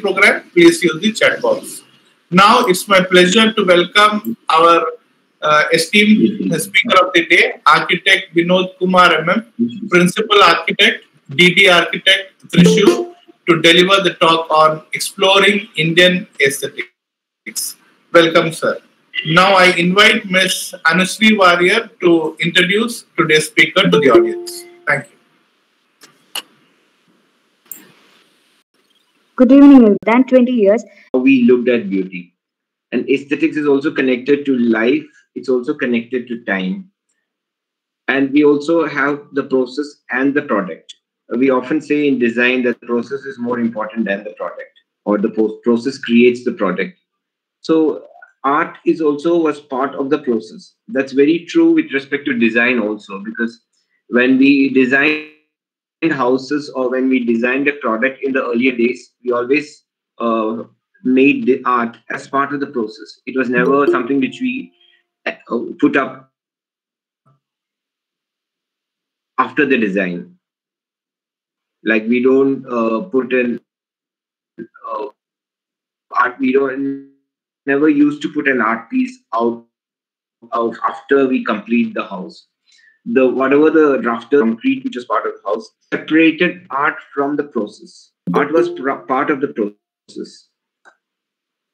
program, please use the chat box. Now it's my pleasure to welcome our esteemed speaker of the day, Architect Vinod Kumar MM, Principal Architect, DD Architect, Trishur, to deliver the talk on exploring Indian aesthetics. Welcome, sir. Now I invite Ms. Anusri Warrior to introduce today's speaker to the audience. Thank you. Good evening. Than 20 years. We looked at beauty. And aesthetics is also connected to life. It's also connected to time. And we also have the process and the product. We often say in design that the process is more important than the product, or the process creates the product. So art is also was part of the process. That's very true with respect to design also, because when we designed houses or when we designed a product in the earlier days, we always made the art as part of the process. It was never something which we put up after the design. Like we don't put an art. We don't never used to put an art piece out of after we complete the house. The whatever the rafter concrete which was part of the house separated art from the process. Art was part of the process.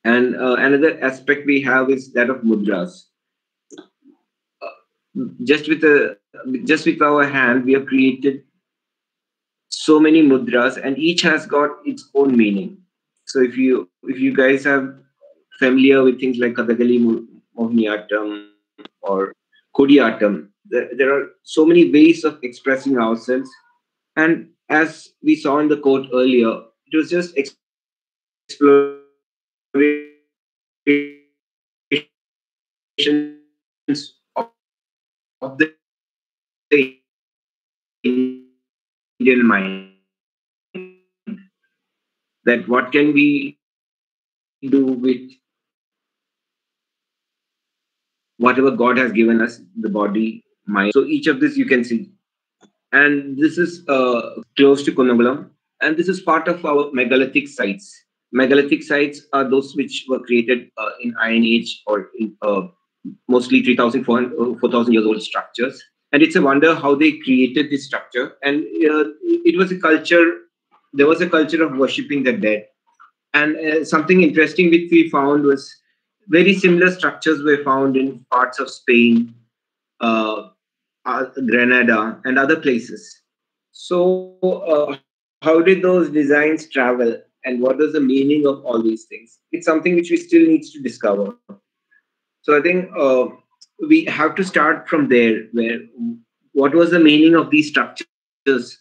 And another aspect we have is that of mudras. Just with our hand, we have created so many mudras, and each has got its own meaning. So if you guys are familiar with things like Kathakali, Mohiniyattam, or Kodiyattam, there are so many ways of expressing ourselves. And as we saw in the quote earlier, it was just exploration of the Indian mind. That what can we do with whatever God has given us, the body, mind. So each of this you can see. And this is close to Kunnamkulam. And this is part of our megalithic sites. Megalithic sites are those which were created in Iron Age or in mostly 4,000 years old structures. And it's a wonder how they created this structure. And it was a culture, there was a culture of worshipping the dead. And something interesting which we found was very similar structures were found in parts of Spain, Grenada, and other places. So, how did those designs travel, and what is the meaning of all these things? It's something which we still need to discover. So, I think we have to start from there. Where what was the meaning of these structures?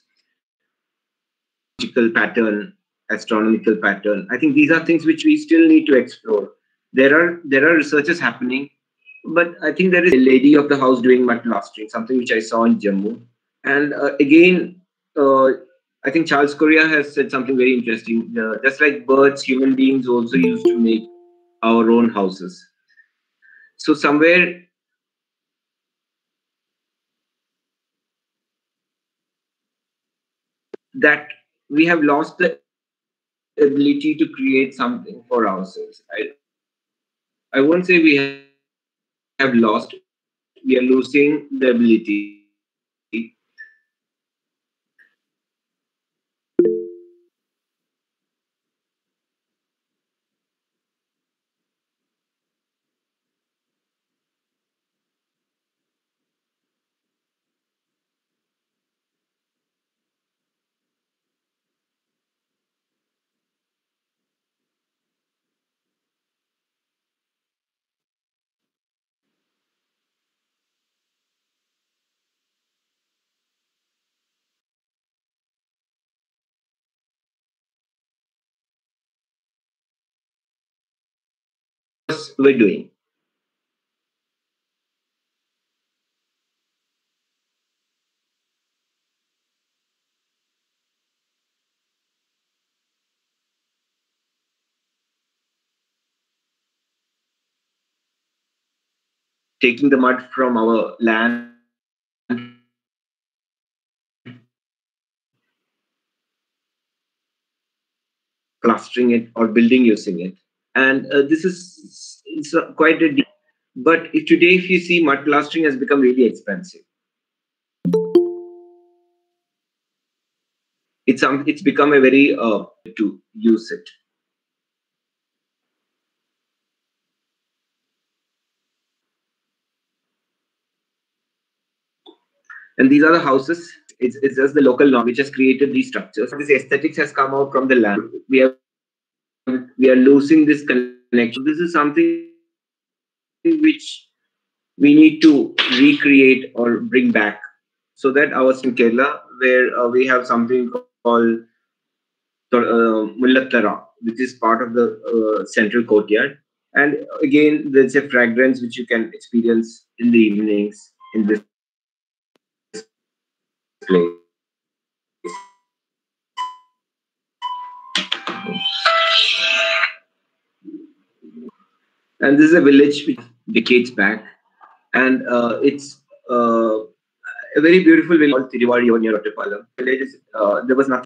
Pattern, astronomical pattern. I think these are things which we still need to explore. There are researches happening, but I think there is a lady of the house doing mud plastering, something which I saw in Jammu. And again, I think Charles Correa has said something very interesting. Just like birds, human beings also used to make our own houses. So somewhere that we have lost the ability to create something for ourselves. I won't say we have lost, we are losing the ability. We're doing. Taking the mud from our land, plastering it or building using it. And this is it's quite a deep. But if you see, mud plastering has become really expensive. It's become a very to use it. And these are the houses. It's just the local norm which has created these structures. This aesthetics has come out from the land. We are losing this connection. This is something which we need to recreate or bring back, so that I was in Kerala, where we have something called Mullattara, which is part of the central courtyard. And again, there's a fragrance which you can experience in the evenings in this place. And this is a village which decades back, and it's a very beautiful village called Tiruvadi near Ottapalam. Village is, there was nothing.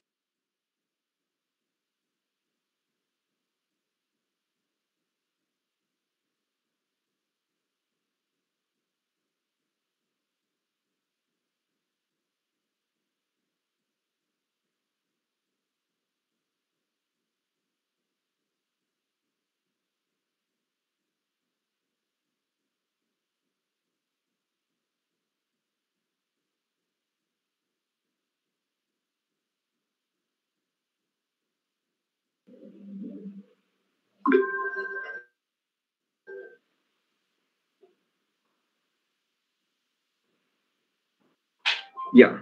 Yeah.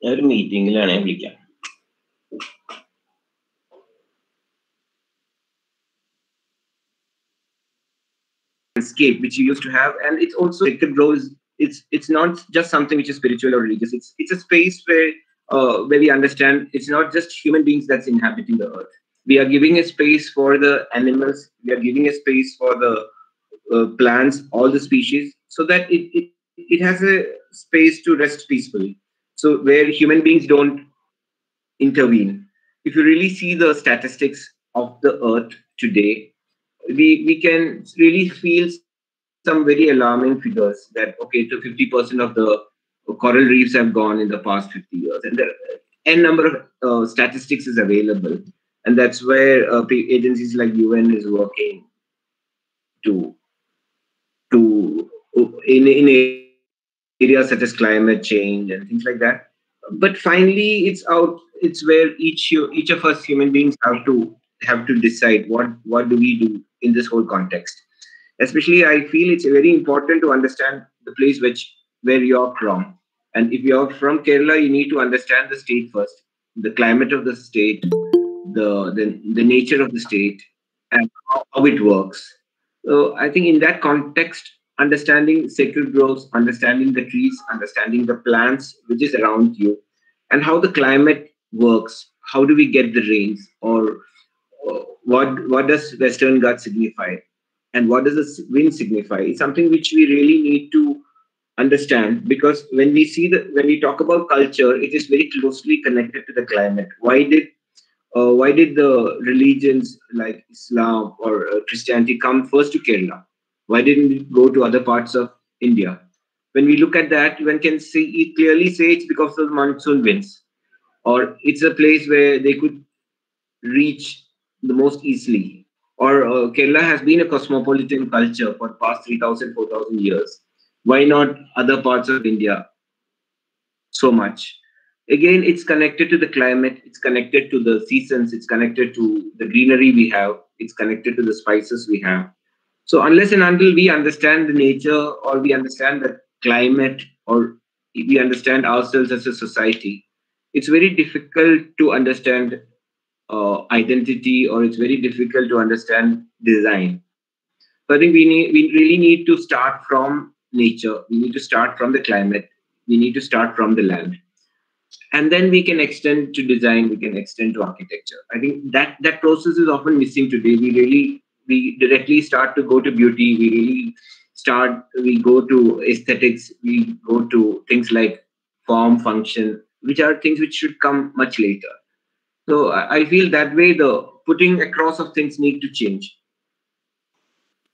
ഒരു മീറ്റിംഗിലാണ് വിളിക്കാം. Escape which you used to have, and it's also sacred grows. It's not just something which is spiritual or religious. It's a space where we understand it's not just human beings that's inhabiting the earth. We are giving a space for the animals. We are giving a space for the plants, all the species, so that it has a space to rest peacefully. So where human beings don't intervene. If you really see the statistics of the earth today, we can really feel some very alarming figures that okay, to 50% of the coral reefs have gone in the past 50 years, and there n number of statistics is available, and that's where agencies like UN is working to in areas such as climate change and things like that. But finally, it's where each of us human beings have to decide what do we do in this whole context. Especially, I feel it's very important to understand the place where you're from. And if you're from Kerala, you need to understand the state first, the climate of the state, the nature of the state, and how it works. So I think in that context, understanding sacred groves, understanding the trees, understanding the plants which is around you, and how the climate works. How do we get the rains, or what does Western Ghats signify, and what does the wind signify? It's something which we really need to understand, because when we talk about culture, it is very closely connected to the climate. Why did the religions like Islam or Christianity come first to Kerala? Why didn't it go to other parts of India? When we look at that, one can clearly say it's because of monsoon winds, or it's a place where they could reach the most easily. Or Kerala has been a cosmopolitan culture for the past 3,000, 4,000 years. Why not other parts of India so much? Again, it's connected to the climate, it's connected to the seasons, it's connected to the greenery we have, it's connected to the spices we have. So unless and until we understand the nature, or we understand the climate, or we understand ourselves as a society, it's very difficult to understand identity, or it's very difficult to understand design. So I think we really need to start from nature. We need to start from the climate. We need to start from the land, and then we can extend to design. We can extend to architecture. I think that process is often missing today. We directly start to go to beauty. We go to aesthetics. We go to things like form, function, which are things which should come much later. So I feel that way the putting across of things need to change.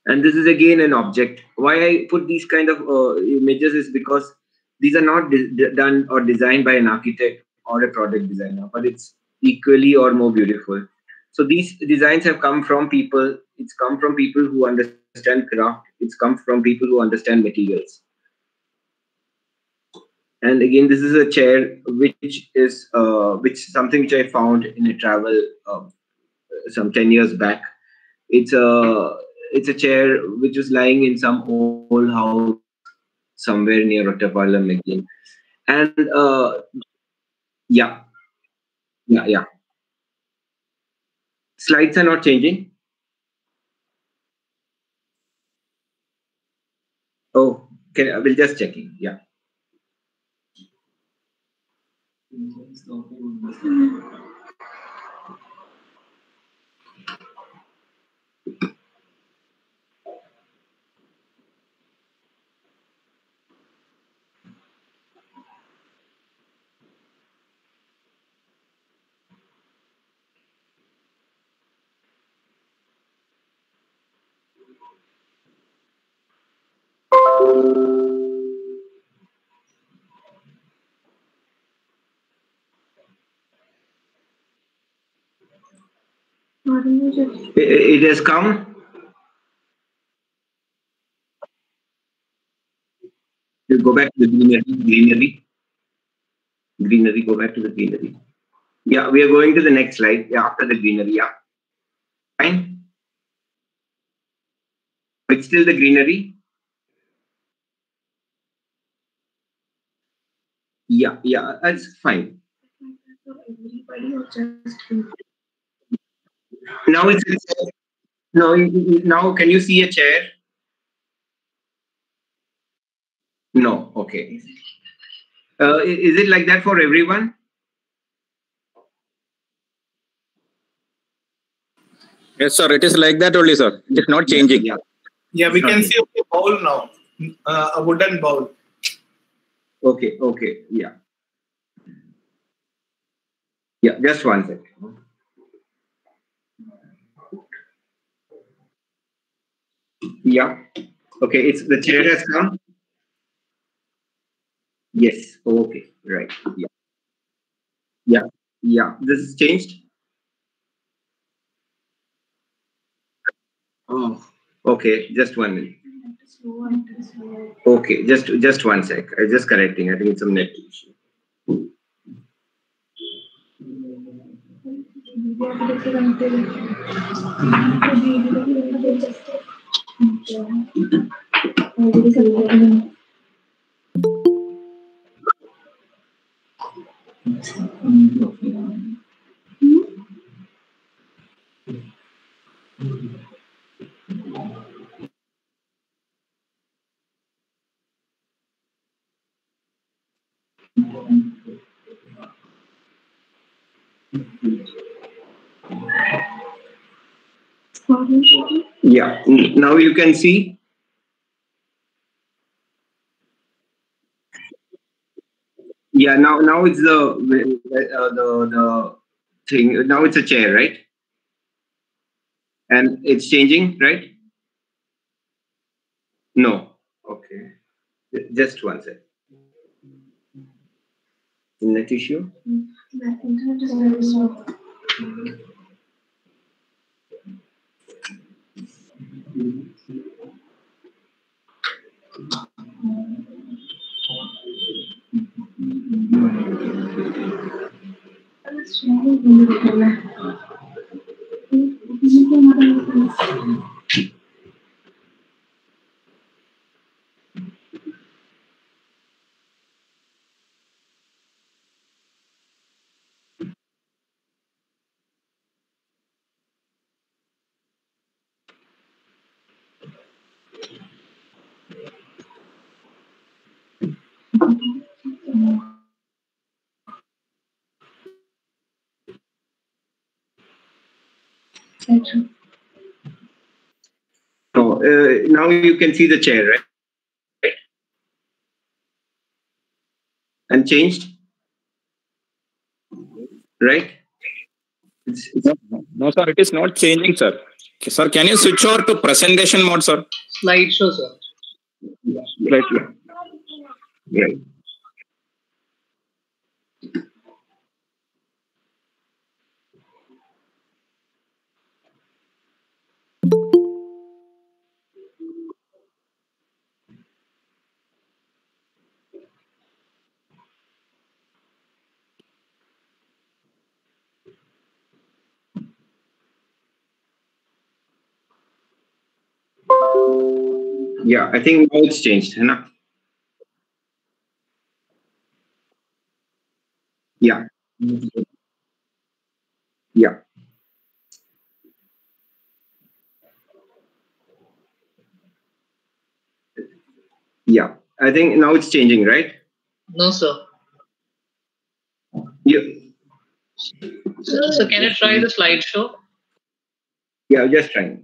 And this is again an object. Why I put these kind of images is because these are not done or designed by an architect or a product designer, but it's equally or more beautiful. So these designs have come from people. It's come from people who understand craft. It's come from people who understand materials. And again, this is a chair which is something which I found in a travel some 10 years back. It's a chair which was lying in some old house somewhere near Ottapalam again. And yeah, yeah. Slides are not changing. Oh, we'll just checking. Yeah. It has come. You go back to the greenery. Go back to the greenery. Yeah, we are going to the next slide. Yeah, after the greenery. Yeah, fine. It's still the greenery. Yeah, that's fine. Now it's no. Now can you see a chair? No. Okay. Is it like that for everyone? Yes, sir. It is like that only, sir. It is not changing. Yeah, we can see a bowl now, a wooden bowl. Okay. Yeah. Yeah, just one second. Yeah. Okay, it's the chair has come. Yes. Okay. Right. Yeah. This is changed. Oh. Okay. Just 1 minute. Okay. Just one sec. I'm just correcting. I think it's some net issue. Yeah. Now you can see. Yeah. Now it's the thing. Now it's a chair, right? And it's changing, right? No. Okay. Just one sec. Net issue. So now you can see the chair, right? And changed. right? No, sir, it is not changing, sir. Okay, sir, can you switch over to presentation mode, sir? Slideshow, sir. Right. Right. Yeah, I think now it's changed. Hai na? Yeah. Yeah. Yeah. I think now it's changing, right? No, sir. Yeah. So can you try the slideshow? Yeah, just trying.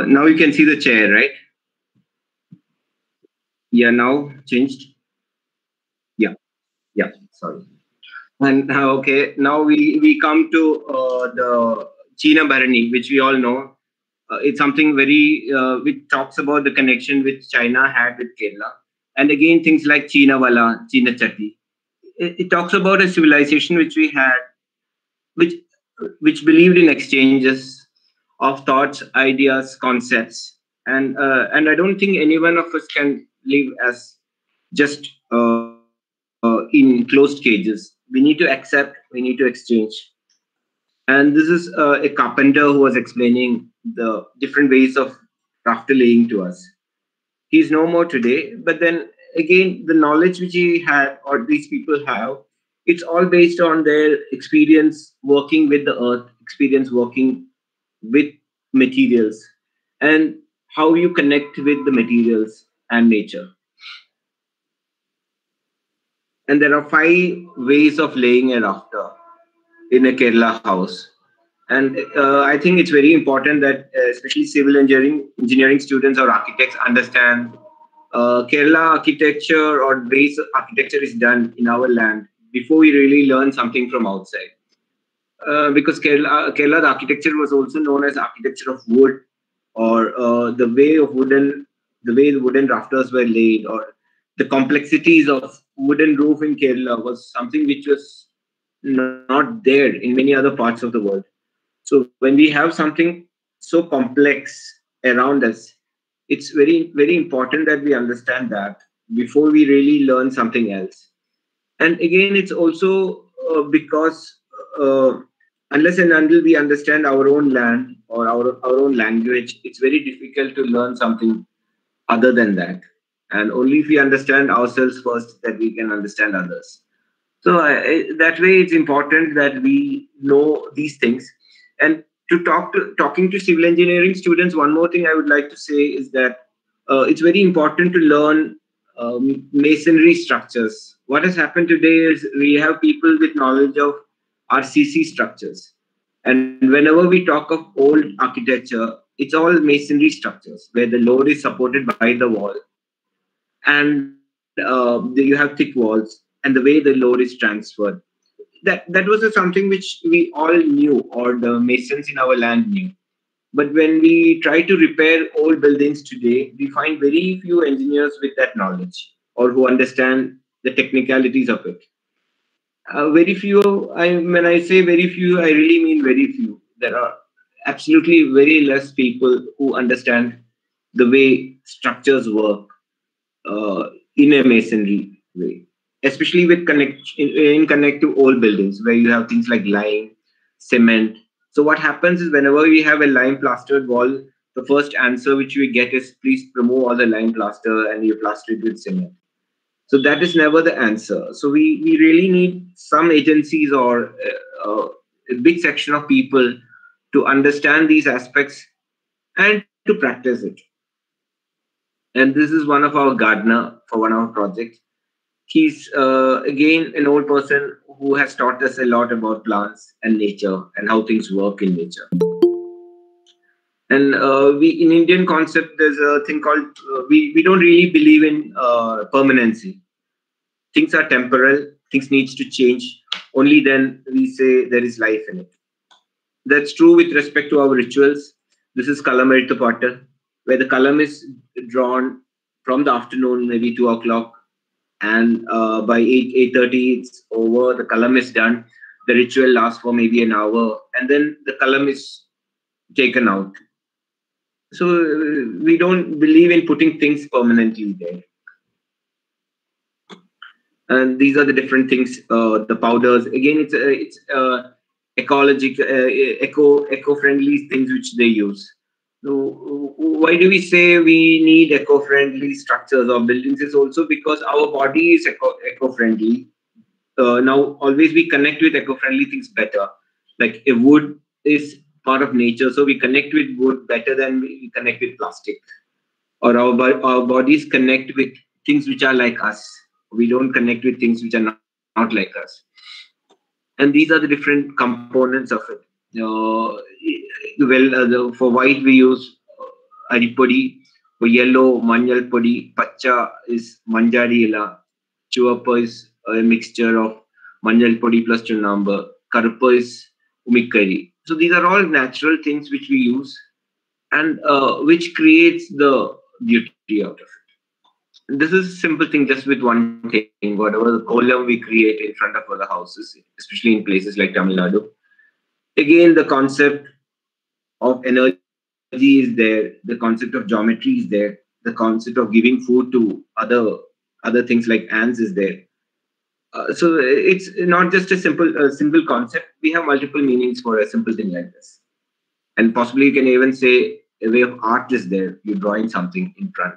Now you can see the chair, right? Yeah, now changed. Yeah, yeah, sorry. And okay, now we come to the China Bharani, which we all know. It's something very which talks about the connection which China had with Kerala. And again, things like China Wala, China Chatti. It talks about a civilization which we had, which which believed in exchanges of thoughts, ideas, concepts, and I don't think any one of us can live as just in closed cages. We need to accept, we need to exchange. And this is a carpenter who was explaining the different ways of rafter laying to us. He's no more today, but then again, the knowledge which he had or these people have, it's all based on their experience working with the earth, experience working with materials, and how you connect with the materials and nature. And there are 5 ways of laying a rafter in a Kerala house. And I think it's very important that especially civil engineering students or architects understand Kerala architecture or base architecture is done in our land before we really learn something from outside. Because Kerala, the architecture was also known as architecture of wood, or the way the wooden rafters were laid, or the complexities of wooden roof in Kerala was something which was not there in many other parts of the world. So when we have something so complex around us, it's very, very important that we understand that before we really learn something else. And again, it's also because uh, unless and until we understand our own land or our own language, it's very difficult to learn something other than that. And only if we understand ourselves first that we can understand others. So that way, it's important that we know these things. And talking to civil engineering students, one more thing I would like to say is that it's very important to learn masonry structures. What has happened today is we have people with knowledge of RCC structures, and whenever we talk of old architecture, it's all masonry structures where the load is supported by the wall, and you have thick walls, and the way the load is transferred. That was something which we all knew, or the masons in our land knew. But when we try to repair old buildings today, we find very few engineers with that knowledge or who understand the technicalities of it. Very few. When I say very few, I really mean very few. There are absolutely very less people who understand the way structures work in a masonry way, especially with connect to old buildings where you have things like lime, cement. So what happens is whenever we have a lime plastered wall, the first answer which we get is please remove all the lime plaster and you plaster it with cement. So that is never the answer. So we really need some agencies or a big section of people to understand these aspects and to to practice it. And this is one of our gardener for one of our projects. He's again an old person who has taught us a lot about plants and nature and how things work in nature. And we in Indian concept, there's a thing called we don't really believe in permanency. Things are temporal. Things needs to change. Only then we say there is life in it. That's true with respect to our rituals. This is Kalamarita Potter, where the kalam is drawn from the afternoon, maybe 2 o'clock, and by 8:30 it's over. The kalam is done. The ritual lasts for maybe an hour, and then the kalam is taken out. So we don't believe in putting things permanently there. And these are the different things. The powders again, it's ecological, eco-friendly things which they use. So why do we say we need eco-friendly structures or buildings? Is also because our body is eco-friendly. Now always we connect with eco-friendly things better. Like a wood is part of nature, so we connect with wood better than we connect with plastic. Or our bodies connect with things which are like us. We don't connect with things which are not like us. And these are the different components of it. For white we use aripodi. For yellow, manjal podi. Pacha is manjari ila. Chuvappa is a mixture of manjal podi plus chunamba. Karuppa is umikkari. So these are all natural things which we use and which creates the beauty out of it. This is a simple thing, just with one thing. Whatever the column we create in front of other houses, especially in places like Tamil Nadu. Again, the concept of energy is there. The concept of geometry is there. The concept of giving food to other things like ants is there. So it's not just a simple concept. We have multiple meanings for a simple thing like this. And possibly you can even say a way of art is there. You're drawing something in front.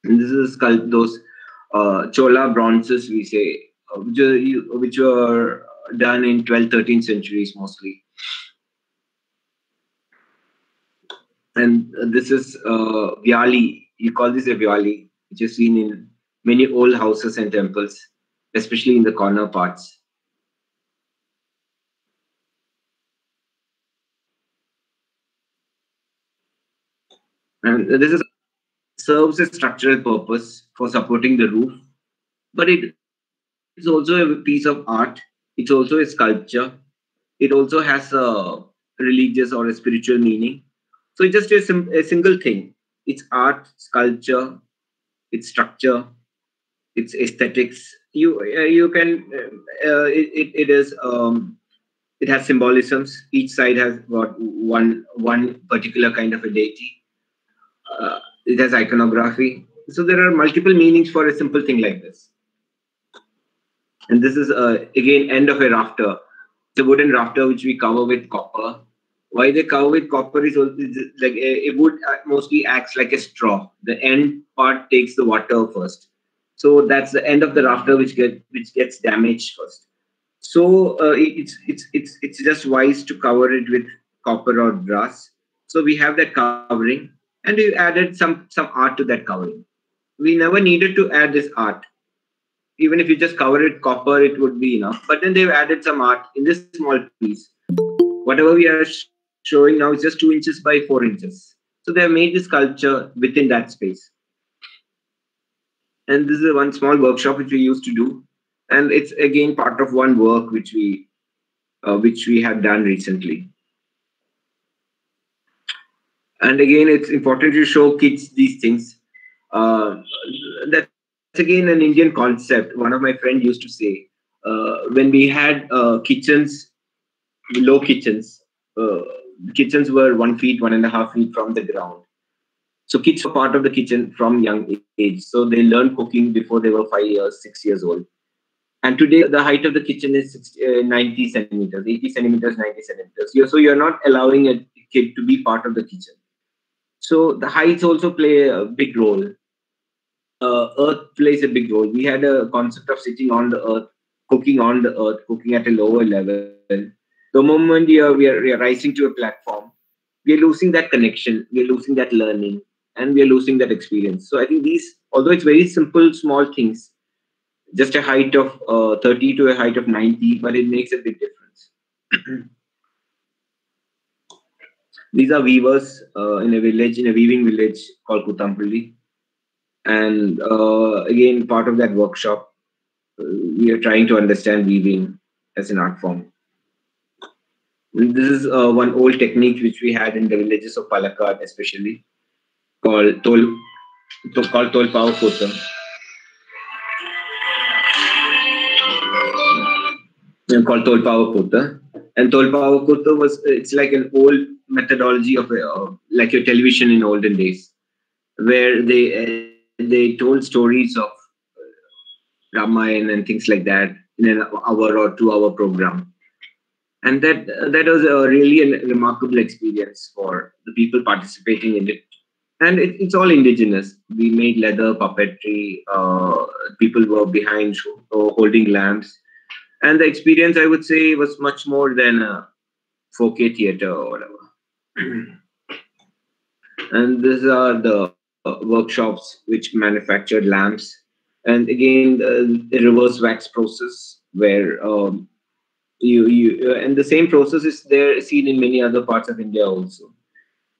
And this is those Chola bronzes, we say, which were done in 12th, 13th centuries mostly. And this is Vyali. You call this a Vyali, which is seen in many old houses and temples, especially in the corner parts. And this is serves a structural purpose for supporting the roof, but it is also a piece of art. It's also a sculpture. It also has a religious or a spiritual meaning. So it's just a single thing. It's art, sculpture, it's structure, it's aesthetics. You can it is it has symbolisms. Each side has got one particular kind of a deity. It has iconography. So there are multiple meanings for a simple thing like this. And this is again end of a rafter. It's a wooden rafter which we cover with copper. Why they cover with copper is like a wood mostly acts like a straw. The end part takes the water first. So that's the end of the rafter which gets damaged first. So it's just wise to cover it with copper or brass. So we have that covering, and we added some art to that covering. We never needed to add this art. Even if you just cover it copper, it would be enough. But then they've added some art in this small piece. Whatever we are showing now is just 2 inches by 4 inches. So they have made this sculpture within that space. And this is one small workshop which we used to do. And it's again part of one work which we have done recently. And again, it's important to show kids these things. That's again an Indian concept. One of my friends used to say, when we had kitchens, low kitchens, kitchens were 1 feet, 1.5 feet from the ground. So kids were part of the kitchen from young age. So they learned cooking before they were 5 years, 6 years old. And today the height of the kitchen is 90 centimeters, 80 centimeters, 90 centimeters. So you're not allowing a kid to be part of the kitchen. So the heights also play a big role. Earth plays a big role. We had a concept of sitting on the earth, cooking at a lower level. The moment we are rising to a platform, we are losing that connection, we are losing that learning, and we are losing that experience. So I think these, although it's very simple, small things, just a height of 30 to a height of 90, but it makes a big difference. These are weavers in a village, in a weaving village called Kuttiippuram. And again, part of that workshop, we are trying to understand weaving as an art form. And this is one old technique which we had in the villages of Palakkad, especially called called Tolpao Kutta. Called Tolpao Kutta. And Tolpao Kutta it's like an old methodology of like your television in olden days, where they told stories of Ramayana and things like that in an hour or 2 hour program. And that was really a remarkable experience for the people participating in it. And it's all indigenous. We made leather puppetry. People were behind holding lamps. And the experience, I would say, was much more than a 4K theater or whatever. And these are the workshops which manufactured lamps. And again, the reverse wax process, where and the same process is there seen in many other parts of India also.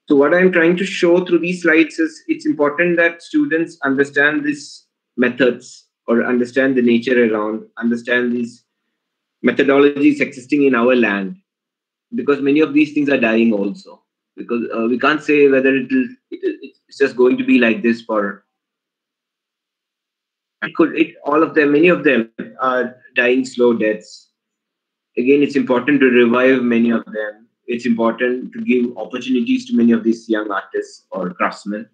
So what I'm trying to show through these slides is it's important that students understand these methods or understand the nature around, understand these methodologies existing in our land, because many of these things are dying also. Because we can't say whether it's just going to be like this for. All of them, many of them are dying slow deaths. Again, it's important to revive many of them. It's important to give opportunities to many of these young artists or craftsmen.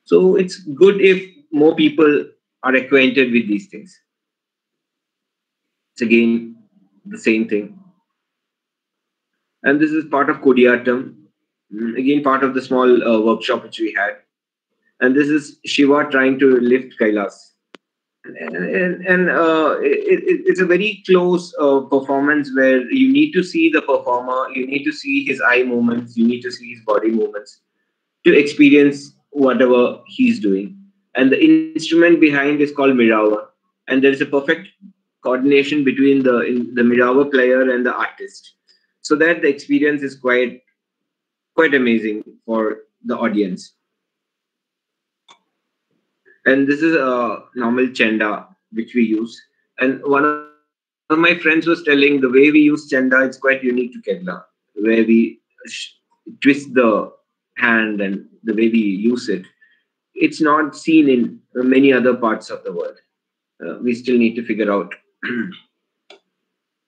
So it's good if more people are acquainted with these things. It's again the same thing. And this is part of Kuttiippuram. Again, part of the small workshop which we had. And this is Shiva trying to lift Kailas. It's a very close performance where you need to see the performer, you need to see his eye movements, you need to see his body movements to experience whatever he's doing. And the instrument behind is called Mirawa, and there is a perfect coordination between the Mirawa player and the artist, so that the experience is quite amazing for the audience. And this is a normal chenda which we use. And one of my friends was telling the way we use chenda, it's quite unique to Kerala, where we twist the hand and the way we use it. It's not seen in many other parts of the world. We still need to figure out.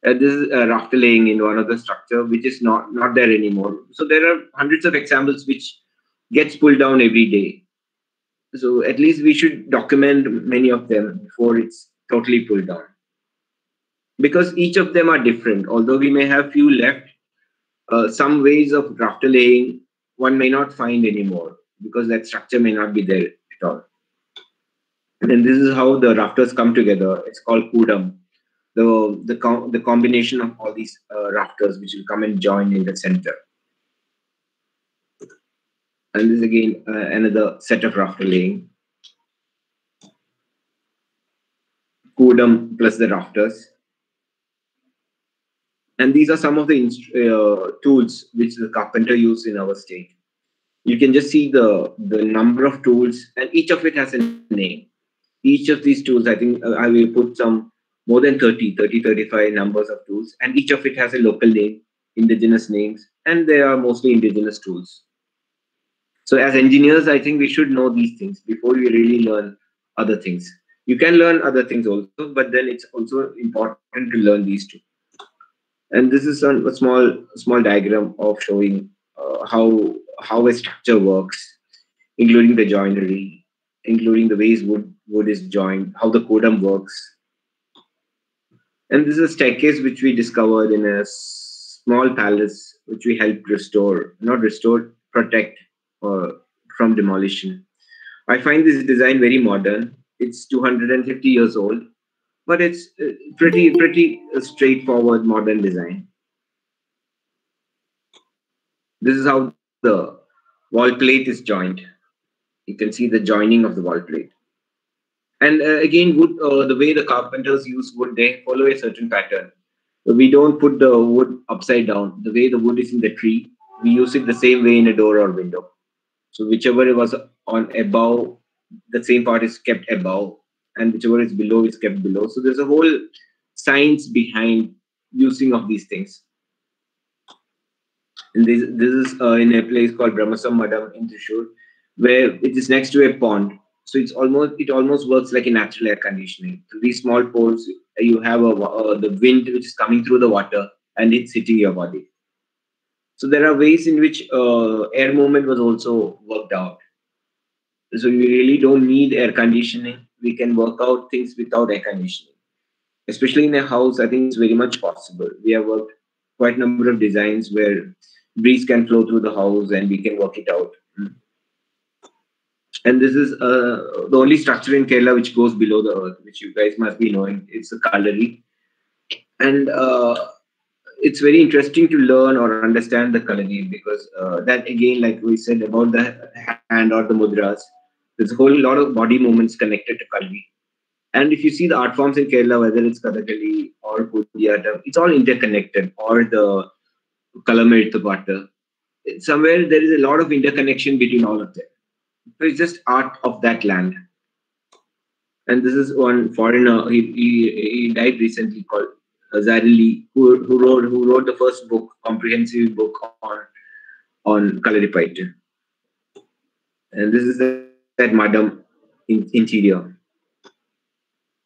This is rafter laying in one of the structure, which is not there anymore. So there are hundreds of examples which gets pulled down every day. So at least we should document many of them before it's totally pulled down. Because each of them are different. Although we may have few left, some ways of rafter laying one may not find anymore because that structure may not be there at all. And this is how the rafters come together. It's called kudam. The combination of all these rafters which will come and join in the center. And this is again another set of rafter laying. Kudam plus the rafters. And these are some of the tools which the carpenter used in our state. You can just see the number of tools, and each of it has a name. Each of these tools, I think I will put some more than 35 numbers of tools, and each of it has a local name, indigenous names, and they are mostly indigenous tools. So as engineers, I think we should know these things before we really learn other things. You can learn other things also, but then it's also important to learn these two. And this is a small diagram of showing how a structure works, including the joinery, including the ways wood is joined, how the kodam works. And this is a staircase which we discovered in a small palace, which we helped protect from demolition. I find this design very modern. It's 250 years old, but it's pretty straightforward modern design. This is how the wall plate is joined. You can see the joining of the wall plate. And again, wood, the way the carpenters use wood, they follow a certain pattern. So we don't put the wood upside down. The way the wood is in the tree, we use it the same way in a door or window. So whichever it was on above, the same part is kept above, and whichever is below is kept below. So there's a whole science behind using of these things. And this is in a place called Brahmasam Madam in Thrissur, where it is next to a pond. So it almost works like a natural air conditioning. Through these small pores, you have the wind which is coming through the water and it's hitting your body. So there are ways in which air movement was also worked out. So we really don't need air conditioning. We can work out things without air conditioning. Especially in a house, I think it's very much possible. We have worked quite a number of designs where breeze can flow through the house and we can work it out. And this is the only structure in Kerala which goes below the earth, which you guys must be knowing. It's a Kalari. And it's very interesting to learn or understand the Kalari because that again, like we said about the hand or the mudras, there's a whole lot of body movements connected to Kalari. And if you see the art forms in Kerala, whether it's Kathakali or Kuttiippuram, it's all interconnected, or the Kalamirthu. Somewhere there is a lot of interconnection between all of them. So it's just art of that land. And this is one foreigner. He died recently called Zarili, who wrote the first book, comprehensive book on Kalaripayattu. And this is that madam interior.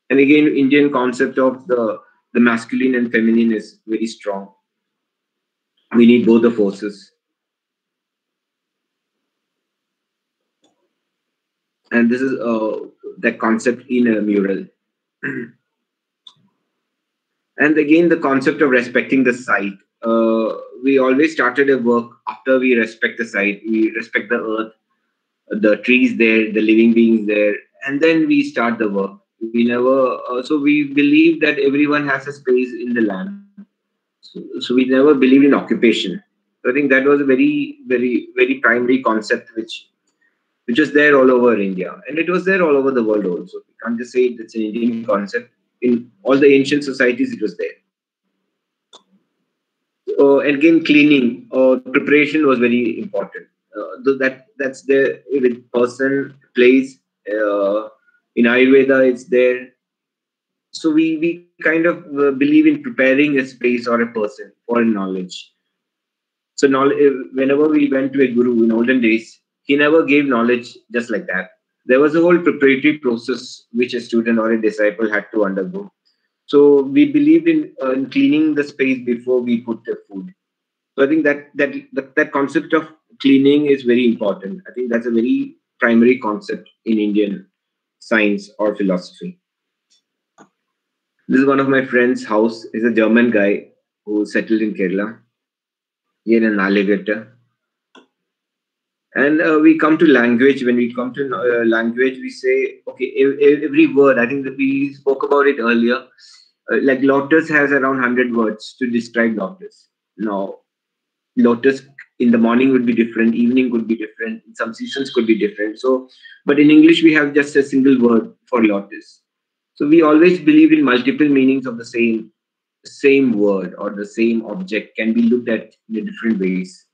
And again, Indian concept of the masculine and feminine is very strong. We need both the forces. And this is that concept in a mural. And again, the concept of respecting the site. We always started a work after we respect the site. We respect the earth, the trees there, the living beings there, and then we start the work. We never. So we believe that everyone has a space in the land. So we never believed in occupation. So I think that was a very, very, very primary concept which was there all over India, and it was there all over the world also. We can't just say it's an Indian concept. In all the ancient societies, it was there. And again, cleaning or preparation was very important. That's there with person, place. In Ayurveda, it's there. So we kind of believe in preparing a space or a person for knowledge. So whenever we went to a guru in olden days, he never gave knowledge just like that. There was a whole preparatory process which a student or a disciple had to undergo. So we believed in cleaning the space before we put the food. So I think that concept of cleaning is very important. I think that's a very primary concept in Indian science or philosophy. This is one of my friend's house. He's a German guy who settled in Kerala, here in Alligator. And we come to language. When we come to language, we say, okay, every word, I think that we spoke about it earlier. Like lotus has around 100 words to describe lotus. Now, lotus in the morning would be different, evening could be different, some seasons could be different. So, but in English, we have just a single word for lotus. So we always believe in multiple meanings of the same word or the same object can be looked at in different ways.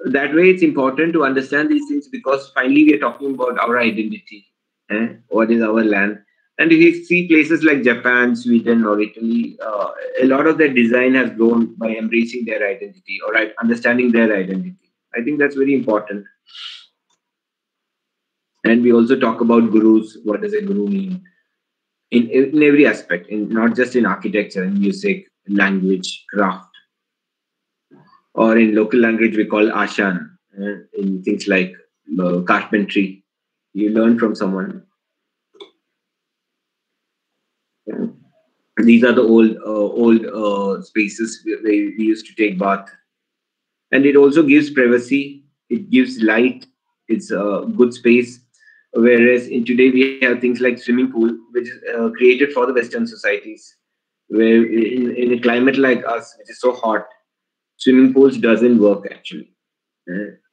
That way, it's important to understand these things because finally we are talking about our identity. What is our land? And if you see places like Japan, Sweden, or Italy, a lot of their design has grown by embracing their identity or understanding their identity. I think that's very important. And we also talk about gurus. What does a guru mean? In every aspect, not just in architecture, in music, language, craft. Or in local language, we call ashan. In things like carpentry, you learn from someone. These are the old spaces where we used to take bath, and it also gives privacy. It gives light. It's a good space. Whereas in today we have things like swimming pool, which is created for the Western societies, where in a climate like us, which is so hot, swimming pools doesn't work actually.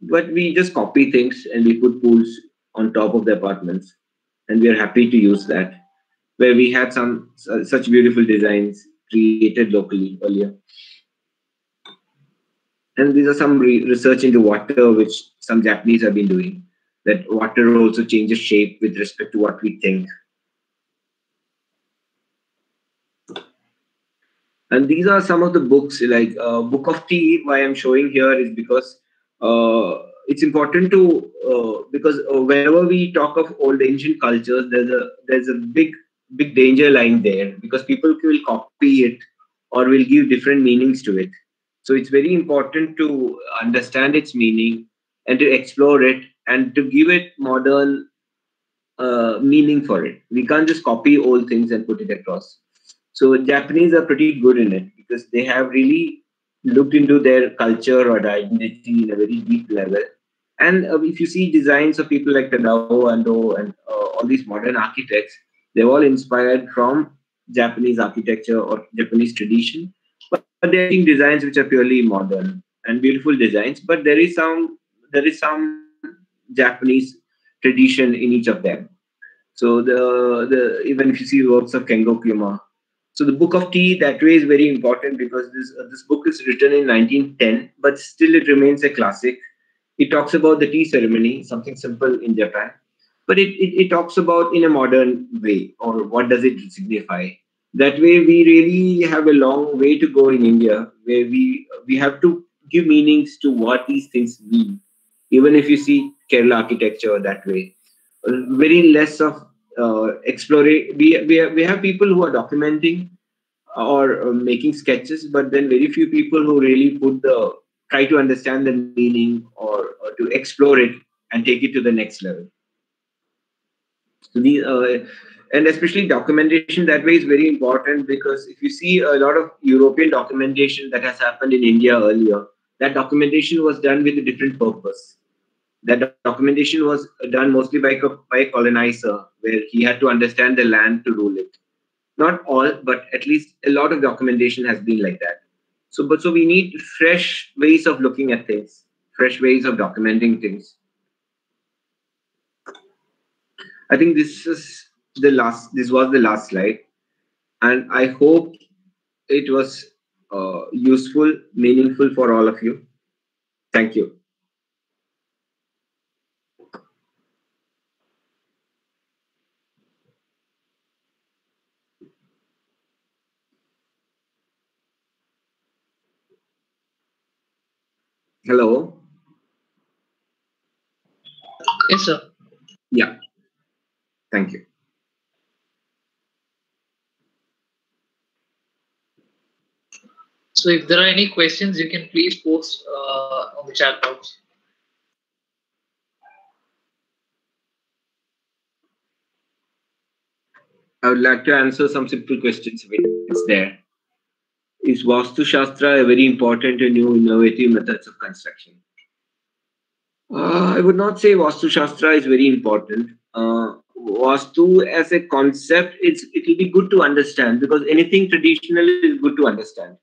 But we just copy things and we put pools on top of the apartments, and we are happy to use that. Where we had some such beautiful designs created locally earlier. And these are some research into water, which some Japanese have been doing. That water also changes shape with respect to what we think. And these are some of the books, like Book of Tea. Why I'm showing here is because it's important to because whenever we talk of old ancient cultures, there's a big danger lying there, because people will copy it or will give different meanings to it. So it's very important to understand its meaning and to explore it and to give it modern meaning for it. We can't just copy old things and put it across. So Japanese are pretty good in it because they have really looked into their culture or identity in a very deep level. And if you see designs of people like Tadao and all these modern architects, they're all inspired from Japanese architecture or Japanese tradition. But they're making designs which are purely modern and beautiful designs. But there is some Japanese tradition in each of them. So the even if you see works of Kengo Kuma, so the Book of Tea that way is very important because this book is written in 1910, but still it remains a classic. It talks about the tea ceremony, something simple in Japan, but it talks about in a modern way, or what does it signify. That way, we really have a long way to go in India, where we have to give meanings to what these things mean. Even if you see Kerala architecture that way, very less of exploring. We have people who are documenting or making sketches, but then very few people who really try to understand the meaning, or to explore it and take it to the next level. So and especially documentation that way is very important, because if you see a lot of European documentation that has happened in India earlier, that documentation was done with a different purpose. That documentation was done mostly by a colonizer, where he had to understand the land to rule it. Not all, but at least a lot of documentation has been like that. So we need fresh ways of looking at things, fresh ways of documenting things. I think this was the last slide, and I hope it was useful, meaningful for all of you. Thank you. Hello. Yes, sir. Yeah. Thank you. So if there are any questions, you can please post on the chat box. I would like to answer some simple questions if it's there. Is Vastu Shastra a very important and new innovative methods of construction? I would not say Vastu Shastra is very important. Vastu as a concept, it will be good to understand, because anything traditional is good to understand.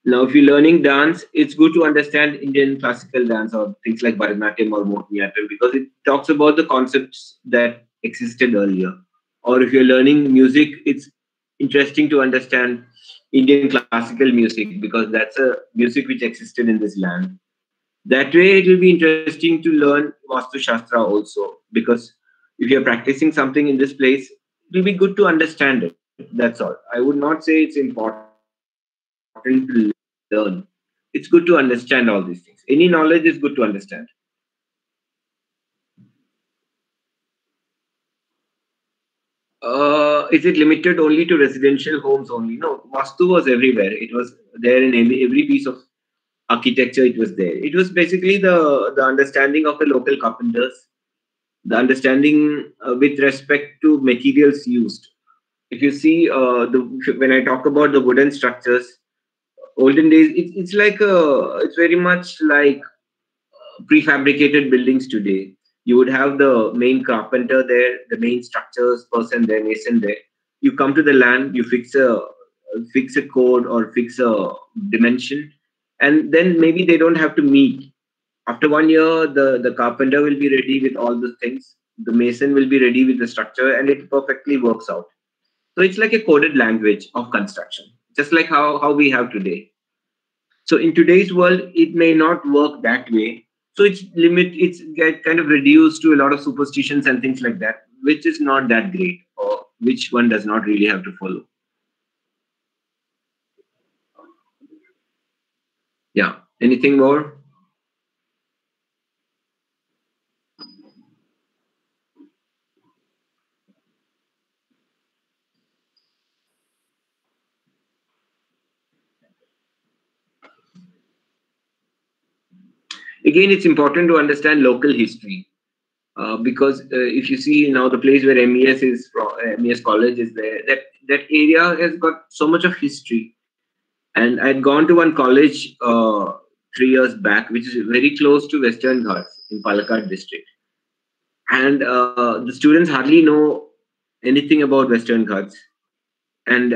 Now, if you're learning dance, it's good to understand Indian classical dance or things like Bharatanatyam or Mohiniyattam, because it talks about the concepts that existed earlier. Or if you're learning music, it's interesting to understand Indian classical music, because that's a music which existed in this land. That way, it will be interesting to learn Vastu Shastra also, because if you're practicing something in this place, it will be good to understand it. That's all. I would not say it's important to learn. It's good to understand all these things. Any knowledge is good to understand. Is it limited only to residential homes only? No, Vastu was everywhere. It was there in every piece of architecture. It was there. It was basically the understanding of the local carpenters, the understanding with respect to materials used. If you see, when I talk about the wooden structures, olden days, it's very much like prefabricated buildings today. You would have the main carpenter there, the main structures person there, mason there. You come to the land, you fix a code or fix a dimension, and then maybe they don't have to meet. After 1 year, the carpenter will be ready with all the things. The mason will be ready with the structure, and it perfectly works out. So it's like a coded language of construction, just like how we have today. So in today's world, it may not work that way. So it's get kind of reduced to a lot of superstitions and things like that, which is not that great, or which one does not really have to follow. Yeah. Anything more? Again, it's important to understand local history. Because if you see now the place where MES is from, MES College is there, that area has got so much of history. And I'd gone to one college 3 years back, which is very close to Western Ghats in Palakkad district. And the students hardly know anything about Western Ghats. And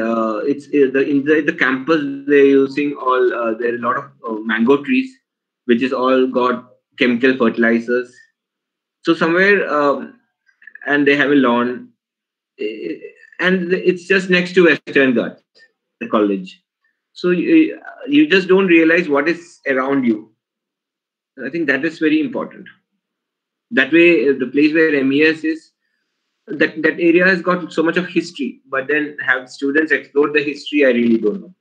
it's the campus they're using all, there are a lot of mango trees, which is all got chemical fertilizers. So somewhere, and they have a lawn, and it's just next to Western Ghats, the college. So you just don't realize what is around you. I think that is very important. That way, the place where MES is, that area has got so much of history. But then have students explored the history? I really don't know.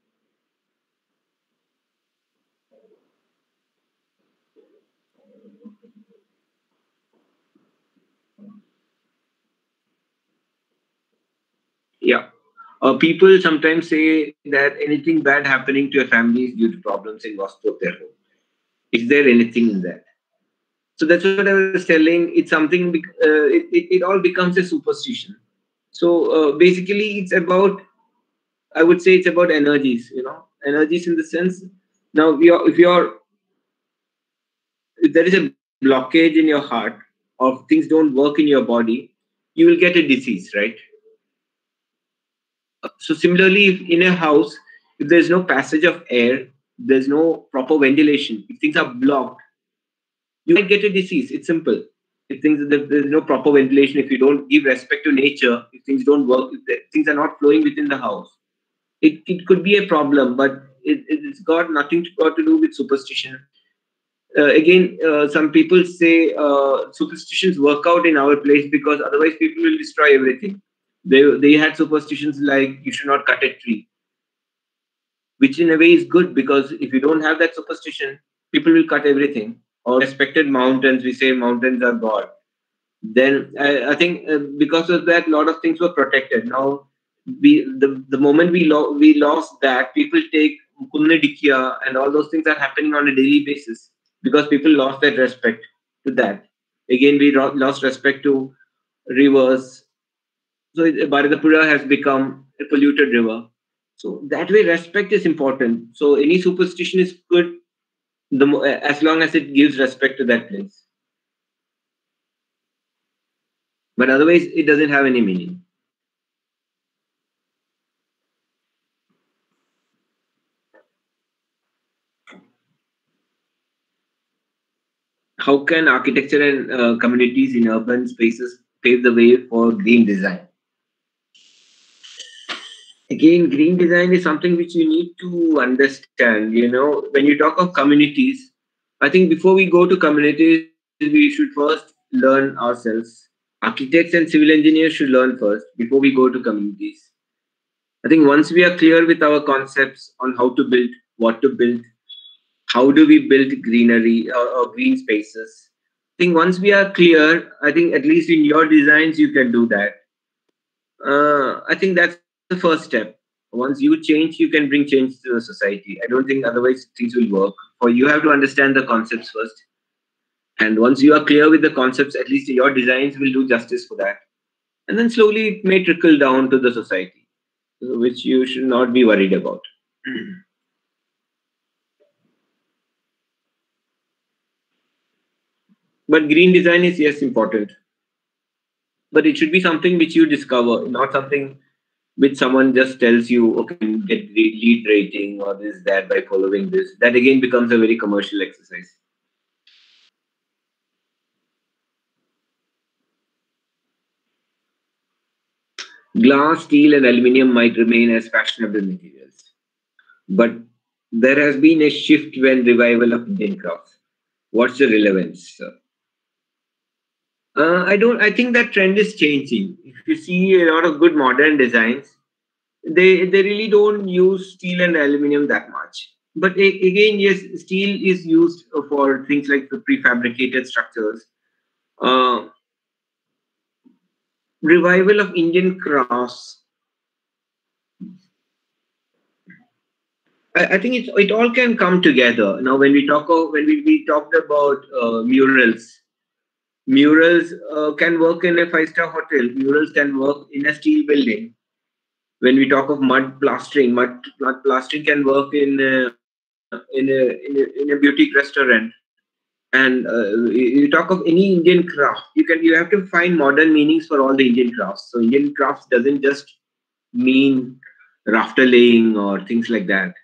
Yeah. People sometimes say that anything bad happening to a family is due to problems in Vastu of their home. Is there anything in that? So that's what I was telling. It's something, it all becomes a superstition. So basically, it's about, I would say it's about energies, energies in the sense. Now, if there is a blockage in your heart, or things don't work in your body, you will get a disease, right? So similarly, if in a house, if there's no passage of air, there's no proper ventilation, if things are blocked, you might get a disease. It's simple. If there's no proper ventilation, if you don't give respect to nature, if things don't work, things are not flowing within the house, it could be a problem. But it's got nothing to do with superstition. Again, some people say superstitions work out in our place because otherwise people will destroy everything. They had superstitions like you should not cut a tree, which in a way is good, because if you don't have that superstition, people will cut everything. Or respected mountains, we say mountains are God. Then I think because of that, a lot of things were protected. Now, the moment we lost that, people take Kunne Dikya and all those things are happening on a daily basis because people lost that respect to that. Again, we lost respect to rivers. So Bharatapura has become a polluted river. So that way, respect is important. So any superstition is good, as long as it gives respect to that place. But otherwise, it doesn't have any meaning. How can architecture and communities in urban spaces pave the way for green design? Again, green design is something which you need to understand. When you talk of communities, I think before we go to communities, we should first learn ourselves. Architects and civil engineers should learn first before we go to communities. I think once we are clear with our concepts on how to build, what to build, how do we build greenery or green spaces, I think once we are clear, I think at least in your designs, you can do that. I think that's the first step. Once you change, you can bring change to the society. I don't think otherwise things will work. Or you have to understand the concepts first. And once you are clear with the concepts, at least your designs will do justice for that. And then slowly it may trickle down to the society, which you should not be worried about. But green design is, yes, important. But it should be something which you discover, not something which someone just tells you, okay, get lead rating or this, that by following this. That again becomes a very commercial exercise. Glass, steel, and aluminium might remain as fashionable materials, but there has been a shift when revival of Indian crafts. What's the relevance, sir? I think that trend is changing. If you see a lot of good modern designs, they really don't use steel and aluminum that much. But again, yes, steel is used for things like the prefabricated structures. Uh, Revival of Indian crafts. I think it all can come together. Now, when we talked about murals can work in a five-star hotel. Murals can work in a steel building. When we talk of mud plastering can work in a boutique restaurant. And you talk of any Indian craft, you have to find modern meanings for all the Indian crafts. So Indian crafts doesn't just mean rafter laying or things like that.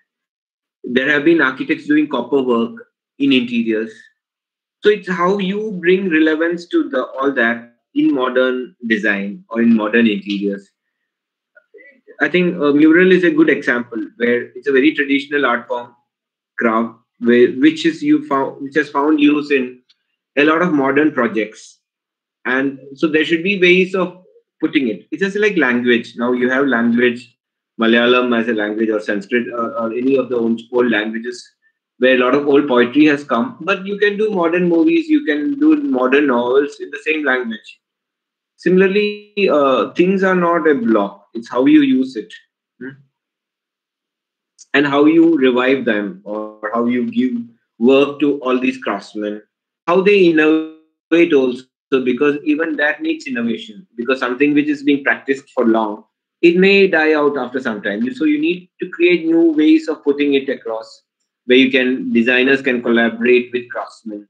There have been architects doing copper work in interiors. So it's how you bring relevance to the all that in modern design or in modern interiors. I think mural is a good example where it's a very traditional art form craft which has found use in a lot of modern projects. And so there should be ways of putting it. It's just like language. Now you have language, Malayalam as a language, or Sanskrit, or any of the old languages where a lot of old poetry has come. But you can do modern movies, you can do modern novels in the same language. Similarly, things are not a block. It's how you use it, hmm, and how you revive them, or how you give work to all these craftsmen, how they innovate also, because even that needs innovation. Because something which is being practiced for long, it may die out after some time. So you need to create new ways of putting it across, where designers can collaborate with craftsmen,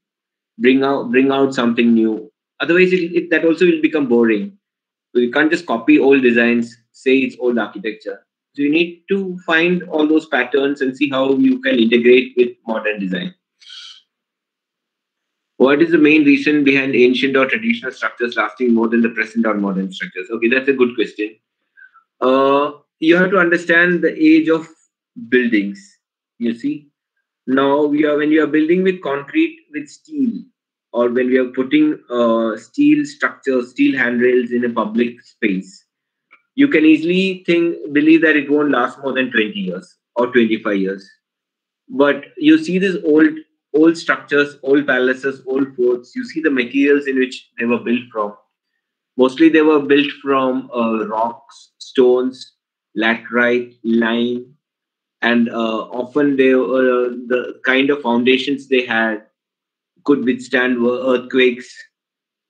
bring out something new. Otherwise, that also will become boring. So you can't just copy old designs, say it's old architecture. So you need to find all those patterns and see how you can integrate with modern design. What is the main reason behind ancient or traditional structures lasting more than the present or modern structures? Okay, that's a good question. You have to understand the age of buildings. You see, now when you are building with concrete with steel, or when we are putting steel structures, steel handrails in a public space, you can easily believe that it won't last more than 20 years or 25 years. But you see these old structures, old palaces, old forts, you see the materials in which they were built from. Mostly they were built from rocks, stones, laterite, lime, and often the kind of foundations they had could withstand earthquakes.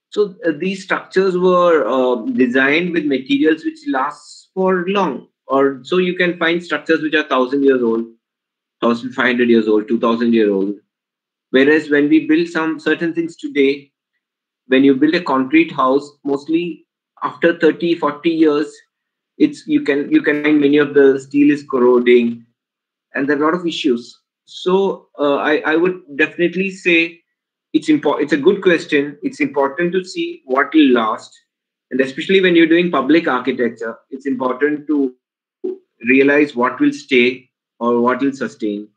So these structures were designed with materials which last for long. Or so you can find structures which are 1,000 years old, 1,500 years old, 2,000 year old. Whereas when we build some certain things today, when you build a concrete house, mostly after 30, 40 years, you can find many of the steel is corroding, and there are a lot of issues. So I would definitely say it's important. It's a good question. It's important to see what will last, and especially when you're doing public architecture, it's important to realize what will stay or what will sustain.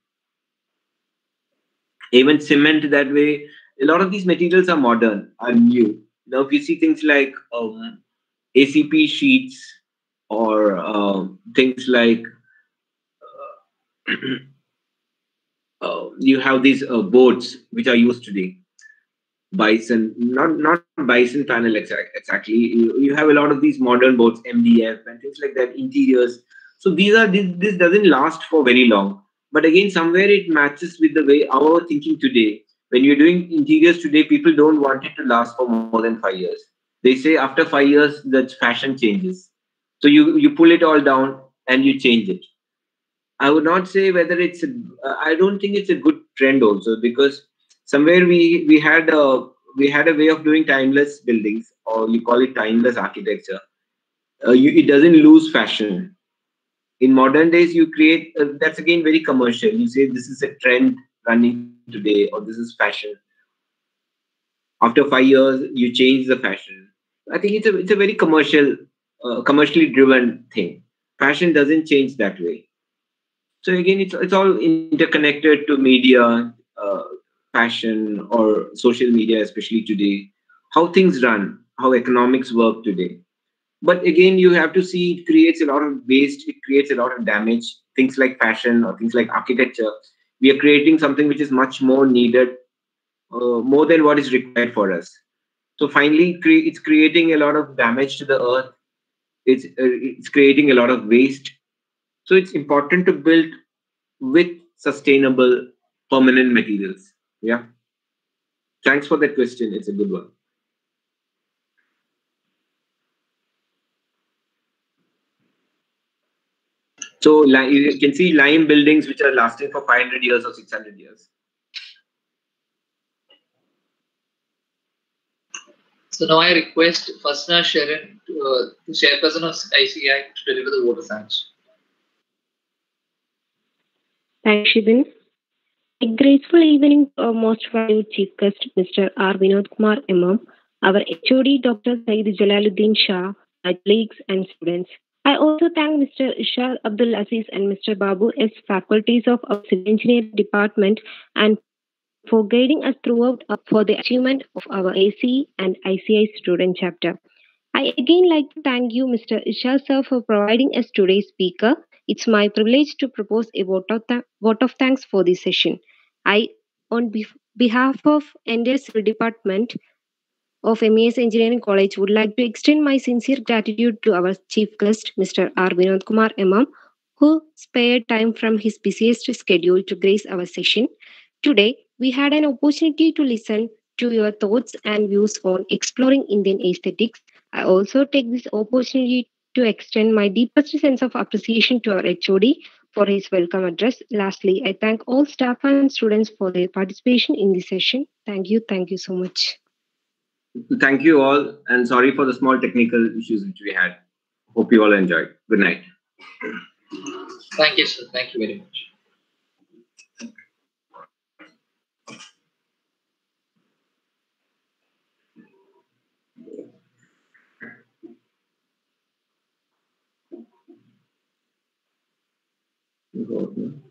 Even cement that way, a lot of these materials are modern, are new. Now, if you see things like ACP sheets, or things like you have these boards which are used today, bison, not bison panel exactly. You have a lot of these modern boards, MDF and things like that, interiors. So this doesn't last for very long. But again, somewhere it matches with the way our thinking today. When you're doing interiors today, people don't want it to last for more than 5 years. They say after 5 years the fashion changes. So you pull it all down and you change it. I would not say whether I don't think it's a good trend also, because somewhere we had a way of doing timeless buildings, or you call it timeless architecture. It doesn't lose fashion. In modern days, you create that's again very commercial. You say this is a trend running today, or this is fashion. After 5 years, you change the fashion. I think it's a very commercial. commercially driven thing. Fashion doesn't change that way. So again, it's all interconnected to media, fashion, or social media, especially today. How things run, how economics work today. But again, you have to see it creates a lot of waste, it creates a lot of damage. Things like fashion or things like architecture, we are creating something which is much more needed, more than what is required for us. So finally, it's creating a lot of damage to the earth. It's creating a lot of waste. So it's important to build with sustainable, permanent materials. Yeah. Thanks for that question. It's a good one. So you can see lime buildings which are lasting for 500 years or 600 years. So now I request Fasna Sharon, the chairperson of ICI, to deliver the vote of thanks. Thanks, Shibin. A graceful evening to our most valued chief guest, Mr. R.Vinod Kumar MM, our HOD, Dr. Saeed Jalaluddin Shah, my colleagues and students. I also thank Mr. Ishar Abdul Aziz and Mr. Babu as faculties of our Civil Engineering Department and for guiding us throughout for the achievement of our AC and ICI student chapter. I again like to thank you, Mr. Ishar sir, for providing us today's speaker. It's my privilege to propose a vote of thanks for this session. I, on behalf of entire civil department of MES Engineering College, would like to extend my sincere gratitude to our chief guest, Mr. R.Vinod Kumar MM, who spared time from his busiest schedule to grace our session. Today, we had an opportunity to listen to your thoughts and views on exploring Indian aesthetics. I also take this opportunity to extend my deepest sense of appreciation to our HOD for his welcome address. Lastly, I thank all staff and students for their participation in this session. Thank you so much. Thank you all, and sorry for the small technical issues which we had. Hope you all enjoyed. Good night. Thank you, sir. Thank you very much. Good.